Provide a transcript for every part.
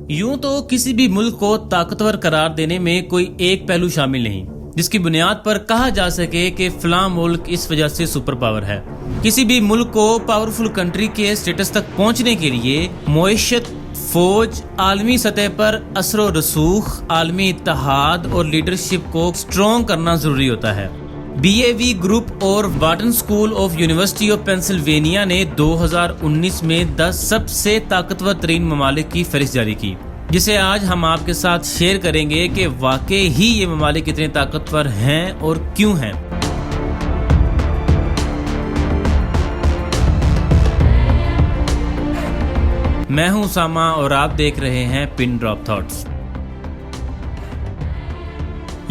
یوں تو کسی بھی ملک کو طاقتور قرار دینے میں کوئی ایک پہلو شامل نہیں جس کی بنیاد پر کہا جا سکے کہ فلاں ملک اس وجہ سے سپر پاور ہے۔ کسی بھی ملک کو پاورفل کنٹری کے سٹیٹس تک پہنچنے کے لیے معیشت، فوج، عالمی سطح پر اثر و رسوخ، عالمی اتحاد اور لیڈرشپ کو سٹرونگ کرنا ضروری ہوتا ہے۔ BAV گروپ اور Wharton school of university of Pennsylvania نے 2019 میں 10 سب سے طاقتور ترین ممالک کی فہرست جاری کی، جسے آج ہم آپ کے ساتھ شیئر کریں گے کہ واقعی ہی یہ ممالک کتنے طاقتور ہیں اور کیوں ہیں۔ میں ہوں اسامہ اور آپ دیکھ رہے ہیں پن ڈراپ تھاٹس۔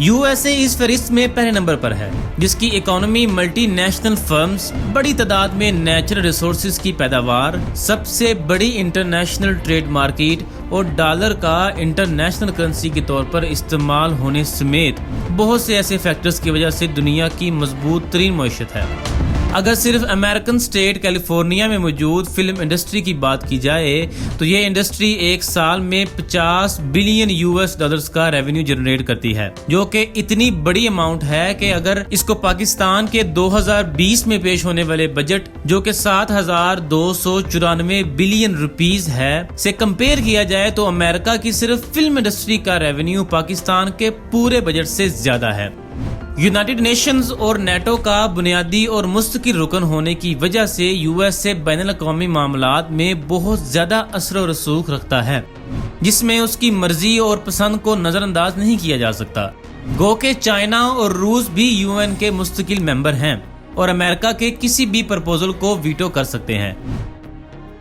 USA اس فہرست میں پہلے نمبر پر ہے، جس کی اکانومی ملٹی نیشنل فرمز، بڑی تعداد میں نیچرل ریسورسز کی پیداوار، سب سے بڑی انٹرنیشنل ٹریڈ مارکیٹ اور ڈالر کا انٹرنیشنل کرنسی کے طور پر استعمال ہونے سمیت بہت سے ایسے فیکٹرز کی وجہ سے دنیا کی مضبوط ترین معیشت ہے۔ اگر صرف امریکن اسٹیٹ کیلیفورنیا میں موجود فلم انڈسٹری کی بات کی جائے تو یہ انڈسٹری ایک سال میں $50 بلین کا ریونیو جنریٹ کرتی ہے، جو کہ اتنی بڑی اماؤنٹ ہے کہ اگر اس کو پاکستان کے 2020 میں پیش ہونے والے بجٹ جو کہ 7,294 بلین روپیز ہے سے کمپیئر کیا جائے تو امریکہ کی صرف فلم انڈسٹری کا ریونیو پاکستان کے پورے بجٹ سے زیادہ ہے۔ یونائٹڈ نیشنز اور نیٹو کا بنیادی اور مستقل رکن ہونے کی وجہ سے USA بین الاقوامی معاملات میں بہت زیادہ اثر و رسوخ رکھتا ہے، جس میں اس کی مرضی اور پسند کو نظر انداز نہیں کیا جا سکتا۔ گو کہ چائنا اور روس بھی UN کے مستقل ممبر ہیں اور امریکہ کے کسی بھی پرپوزل کو ویٹو کر سکتے ہیں،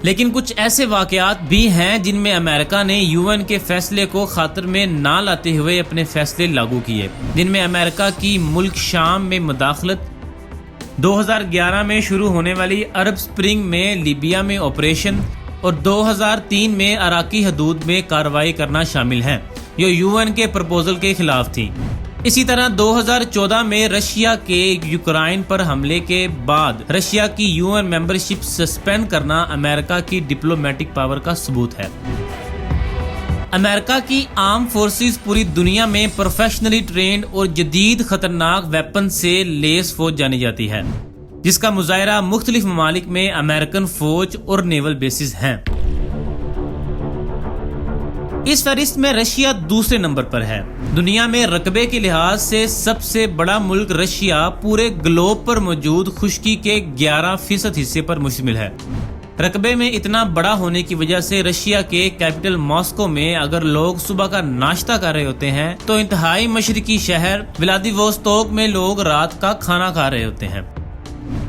لیکن کچھ ایسے واقعات بھی ہیں جن میں امریکہ نے UN کے فیصلے کو خاطر میں نہ لاتے ہوئے اپنے فیصلے لاگو کیے، جن میں امریکہ کی ملک شام میں مداخلت، 2011 میں شروع ہونے والی عرب سپرنگ میں لیبیا میں آپریشن اور 2003 میں عراقی حدود میں کارروائی کرنا شامل ہیں، جو UN کے پرپوزل کے خلاف تھی۔ اسی طرح 2014 میں رشیا کے یوکرائن پر حملے کے بعد رشیا کی UN ممبرشپ سسپینڈ کرنا امریکہ کی ڈپلومیٹک پاور کا ثبوت ہے۔ امریکہ کی آرم فورسز پوری دنیا میں پروفیشنلی ٹرینڈ اور جدید خطرناک ویپن سے لیس فوج جانی جاتی ہے، جس کا مظاہرہ مختلف ممالک میں امریکن فوج اور نیول بیسز ہیں۔ اس فہرست میں رشیا دوسرے نمبر پر ہے۔ دنیا میں رقبے کے لحاظ سے سب سے بڑا ملک رشیا پورے گلوب پر موجود خشکی کے 11% حصے پر مشتمل ہے۔ رقبے میں اتنا بڑا ہونے کی وجہ سے رشیا کے کیپٹل ماسکو میں اگر لوگ صبح کا ناشتہ کر رہے ہوتے ہیں تو انتہائی مشرقی شہر ولادیووستوک میں لوگ رات کا کھانا کھا رہے ہوتے ہیں۔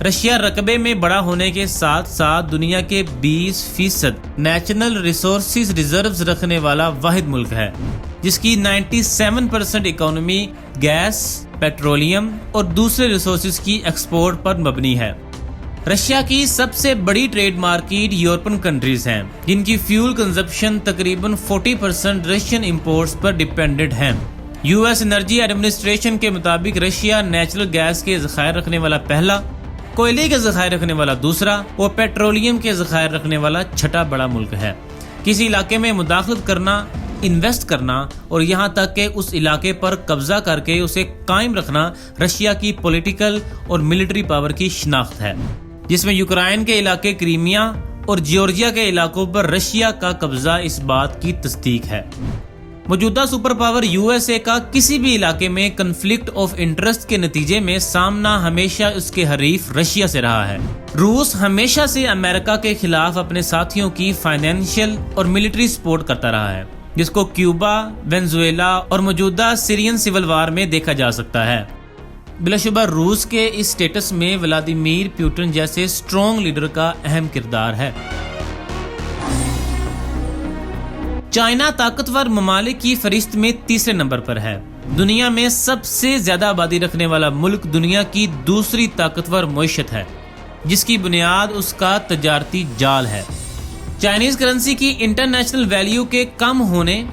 رشیا رقبے میں بڑا ہونے کے ساتھ ساتھ دنیا کے 20% نیچرل ریسورسز ریزروز رکھنے والا واحد ملک ہے، جس کی 97% اکانومی گیس، پیٹرولیم اور دوسرے ریسورسز کی ایکسپورٹ پر مبنی ہے۔ رشیا کی سب سے بڑی ٹریڈ مارکیٹ یورپین کنٹریز ہیں، جن کی فیول کنزمپشن تقریباً 40% رشین امپورٹس پر ڈیپینڈنٹ ہیں۔ US انرجی ایڈمنسٹریشن کے مطابق رشیا نیچرل گیس کے ذخائر رکھنے والا پہلا، کوئلے کے ذخائر رکھنے والا دوسرا اور پیٹرولیم کے ذخائر رکھنے والا چھٹا بڑا ملک ہے۔ کسی علاقے میں مداخلت کرنا، انویسٹ کرنا اور یہاں تک کہ اس علاقے پر قبضہ کر کے اسے قائم رکھنا رشیا کی پولیٹیکل اور ملٹری پاور کی شناخت ہے، جس میں یوکرائن کے علاقے کریمیا اور جیورجیا کے علاقوں پر رشیا کا قبضہ اس بات کی تصدیق ہے۔ موجودہ سپر پاور USA کا کسی بھی علاقے میں کنفلکٹ آف انٹرسٹ کے نتیجے میں سامنا ہمیشہ اس کے حریف رشیا سے رہا ہے۔ روس ہمیشہ سے امریکہ کے خلاف اپنے ساتھیوں کی فائنینشیل اور ملٹری سپورٹ کرتا رہا ہے، جس کو کیوبا، وینزویلا اور موجودہ سیرین سول وار میں دیکھا جا سکتا ہے۔ بلا شبہ روس کے اس سٹیٹس میں ولادیمیر پیوٹن جیسے سٹرونگ لیڈر کا اہم کردار ہے۔ چائنا طاقتور ممالک کی فہرست میں تیسرے نمبر پر ہے۔ دنیا میں سب سے زیادہ آبادی رکھنے والا ملک دنیا کی دوسری طاقتور معیشت ہے، جس کی بنیاد اس کا تجارتی جال ہے۔ چائنیز کرنسی کی انٹرنیشنل ویلیو کے کم ہونے،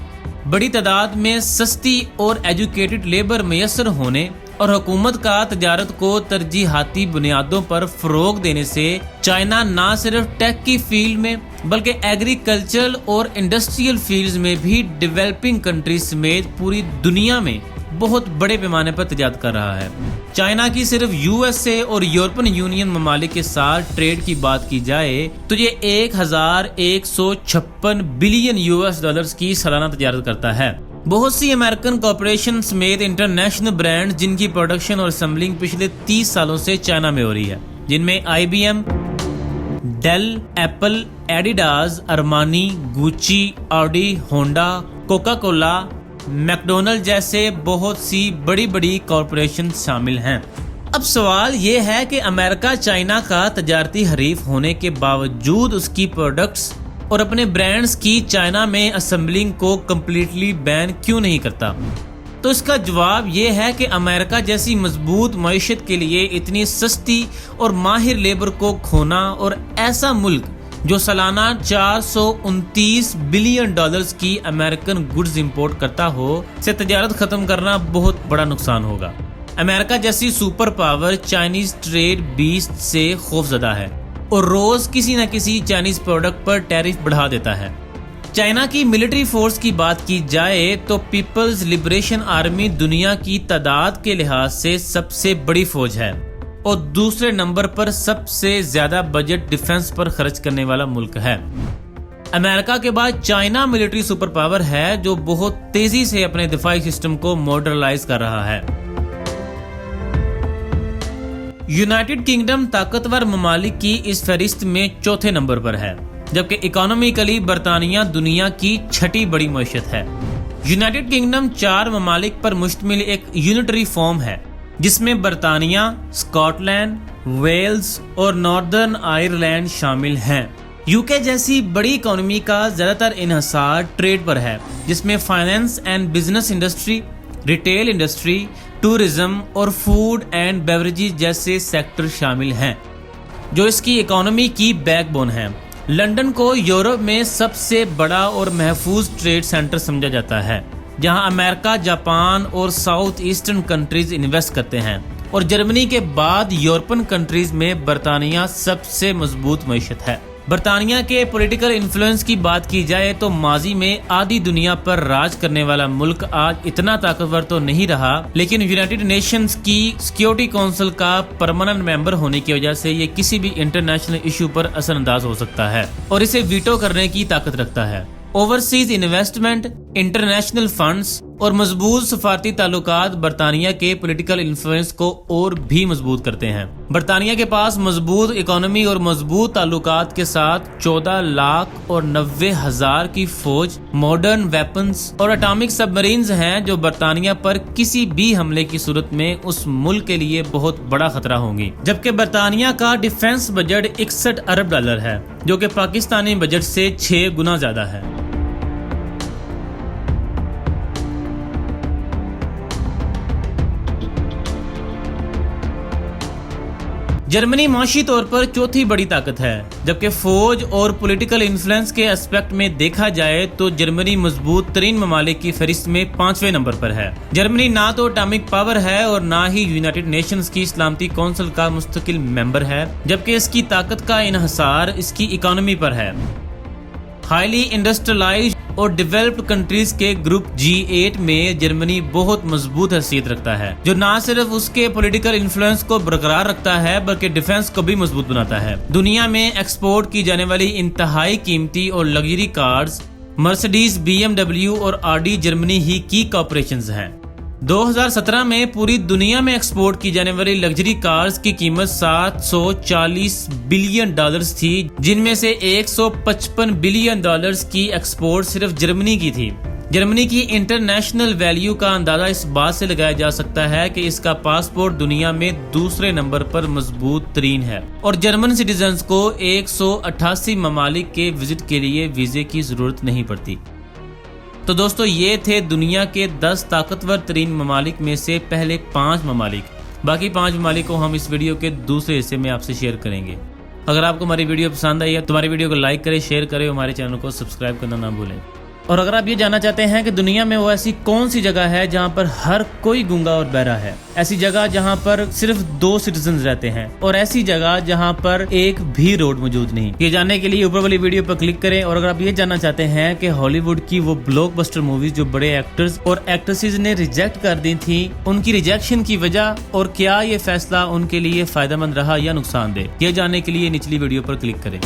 بڑی تعداد میں سستی اور ایجوکیٹڈ لیبر میسر ہونے اور حکومت کا تجارت کو ترجیحاتی بنیادوں پر فروغ دینے سے چائنا نہ صرف ٹیک کی فیلڈ میں بلکہ ایگریکلچرل اور انڈسٹریل فیلڈز میں بھی ڈیولپنگ کنٹریز سمیت پوری دنیا میں بہت بڑے پیمانے پر تجارت کر رہا ہے۔ چائنا کی صرف یو ایس اے اور یورپین یونین ممالک کے ساتھ ٹریڈ کی بات کی جائے تو یہ 1156 بلین یو ایس ڈالرز کی سالانہ تجارت کرتا ہے۔ بہت سی امریکن کارپوریشن سمیت انٹرنیشنل برانڈ جن کی پروڈکشن اور اسمبلنگ پچھلے 30 سالوں سے چائنا میں ہو رہی ہے، جن میں I B M, Dell, Apple, Adidas, Armani, Gucci, Audi, Honda, Coca Cola, McDonald جیسے بہت سی بڑی بڑی کارپوریشن شامل ہیں۔ اب سوال یہ ہے کہ امریکہ چائنا کا تجارتی حریف ہونے کے باوجود اس کی پروڈکٹس اور اپنے برانڈز کی چائنا میں اسمبلنگ کو کمپلیٹلی بین کیوں نہیں کرتا؟ تو اس کا جواب یہ ہے کہ امریکہ جیسی مضبوط معیشت کے لیے اتنی سستی اور ماہر لیبر کو کھونا اور ایسا ملک جو سالانہ 429 بلین ڈالرز کی امریکن گڈز امپورٹ کرتا ہو سے تجارت ختم کرنا بہت بڑا نقصان ہوگا۔ امریکہ جیسی سپر پاور چائنیز ٹریڈ بیسٹ سے خوفزدہ ہے اور روز کسی نہ کسی چائنیز پروڈکٹ پر ٹیرف بڑھا دیتا ہے۔ چائنا کی ملٹری فورس کی بات کی جائے تو پیپلز لبریشن آرمی دنیا کی تعداد کے لحاظ سے سب سے بڑی فوج ہے اور دوسرے نمبر پر سب سے زیادہ بجٹ ڈیفنس پر خرچ کرنے والا ملک ہے۔ امریکہ کے بعد چائنا ملٹری سپر پاور ہے جو بہت تیزی سے اپنے دفاعی سسٹم کو ماڈرنائز کر رہا ہے۔ یونائٹڈ کنگڈم طاقتور ممالک کی اس فہرست میں چوتھے نمبر پر ہے، جبکہ اکانومیکلی برطانیہ دنیا کی چھٹی بڑی معیشت ہے۔ یونائٹڈ کنگڈم 4 ممالک پر مشتمل ایک یونٹری فارم ہے جس میں برطانیہ، اسکاٹ لینڈ، ویلز اور ناردرن آئرلینڈ شامل ہیں۔ یو کے جیسی بڑی اکانومی کا زیادہ تر انحصار ٹریڈ پر ہے، جس میں finance and business industry, retail industry, tourism اور فوڈ اینڈ بیوریجز جیسے سیکٹر شامل ہیں جو اس کی اکانومی کی بیک بون ہیں۔ لندن کو یورپ میں سب سے بڑا اور محفوظ ٹریڈ سینٹر سمجھا جاتا ہے، جہاں امریکہ، جاپان اور ساؤتھ ایسٹرن کنٹریز انویسٹ کرتے ہیں، اور جرمنی کے بعد یورپین کنٹریز میں برطانیہ سب سے مضبوط معیشت ہے۔ برطانیہ کے پولیٹیکل انفلوئنس کی بات کی جائے تو ماضی میں آدھی دنیا پر راج کرنے والا ملک آج اتنا طاقتور تو نہیں رہا، لیکن یونائٹڈ نیشنز کی سیکیورٹی کونسل کا پرماننٹ ممبر ہونے کی وجہ سے یہ کسی بھی انٹرنیشنل ایشو پر اثر انداز ہو سکتا ہے اور اسے ویٹو کرنے کی طاقت رکھتا ہے۔ اوورسیز انویسٹمنٹ، انٹرنیشنل فنڈز اور مضبوط سفارتی تعلقات برطانیہ کے پولیٹیکل انفلوئنس کو اور بھی مضبوط کرتے ہیں۔ برطانیہ کے پاس مضبوط اکانومی اور مضبوط تعلقات کے ساتھ 14,90,000 کی فوج، ماڈرن ویپنز اور اٹامک سب مرینز ہیں جو برطانیہ پر کسی بھی حملے کی صورت میں اس ملک کے لیے بہت بڑا خطرہ ہوں گی۔ جبکہ برطانیہ کا ڈیفنس بجٹ 61 ارب ڈالر ہے، جو کہ پاکستانی بجٹ سے 6 گنا زیادہ ہے۔ جرمنی معاشی طور پر چوتھی بڑی طاقت ہے، جبکہ فوج اور پولیٹیکل انفلوئنس کے اسپیکٹ میں دیکھا جائے تو جرمنی مضبوط ترین ممالک کی فہرست میں 5ویں نمبر پر ہے۔ جرمنی نہ تو اٹامک پاور ہے اور نہ ہی یونائٹڈ نیشنز کی سلامتی کونسل کا مستقل ممبر ہے، جبکہ اس کی طاقت کا انحصار اس کی اکانومی پر ہے۔ ہائیلی انڈسٹریلائزڈ اور ڈیولپڈ کنٹریز کے گروپ G8 میں جرمنی بہت مضبوط حیثیت رکھتا ہے، جو نہ صرف اس کے پولیٹیکل انفلوئنس کو برقرار رکھتا ہے بلکہ ڈیفنس کو بھی مضبوط بناتا ہے۔ دنیا میں ایکسپورٹ کی جانے والی انتہائی قیمتی اور لگژری کارز مرسڈیز، BMW اور آڈی جرمنی ہی کی کارپوریشنز ہیں۔ 2017 میں پوری دنیا میں ایکسپورٹ کی جانے والی لگژری کارز کی قیمت 740 بلین ڈالرز تھی، جن میں سے 155 بلین ڈالرز کی ایکسپورٹ صرف جرمنی کی تھی۔ جرمنی کی انٹرنیشنل ویلیو کا اندازہ اس بات سے لگایا جا سکتا ہے کہ اس کا پاسپورٹ دنیا میں دوسرے نمبر پر مضبوط ترین ہے اور جرمن سٹیزنز کو 188 ممالک کے وزٹ کے لیے ویزے کی ضرورت نہیں پڑتی۔ تو دوستو، یہ تھے دنیا کے 10 طاقتور ترین ممالک میں سے پہلے 5 ممالک۔ باقی 5 ممالک کو ہم اس ویڈیو کے دوسرے حصے میں آپ سے شیئر کریں گے۔ اگر آپ کو ہماری ویڈیو پسند آئی ہے تو ہماری ویڈیو کو لائک کریں، شیئر کریں، ہمارے چینل کو سبسکرائب کرنا نہ بھولیں۔ اور اگر آپ یہ جاننا چاہتے ہیں کہ دنیا میں وہ ایسی کون سی جگہ ہے جہاں پر ہر کوئی گونگا اور بہرا ہے، ایسی جگہ جہاں پر صرف 2 سٹیزنز رہتے ہیں، اور ایسی جگہ جہاں پر ایک بھی روڈ موجود نہیں، یہ جاننے کے لیے اوپر والی ویڈیو پر کلک کریں۔ اور اگر آپ یہ جاننا چاہتے ہیں کہ ہالی ووڈ کی وہ بلاک بسٹر موویز جو بڑے ایکٹرز اور ایکٹریسز نے ریجیکٹ کر دی تھیں، ان کی ریجیکشن کی وجہ اور کیا یہ فیصلہ ان کے لیے فائدہ مند رہا یا نقصان دہ، یہ جاننے کے لیے نچلی ویڈیو پر کلک کریں۔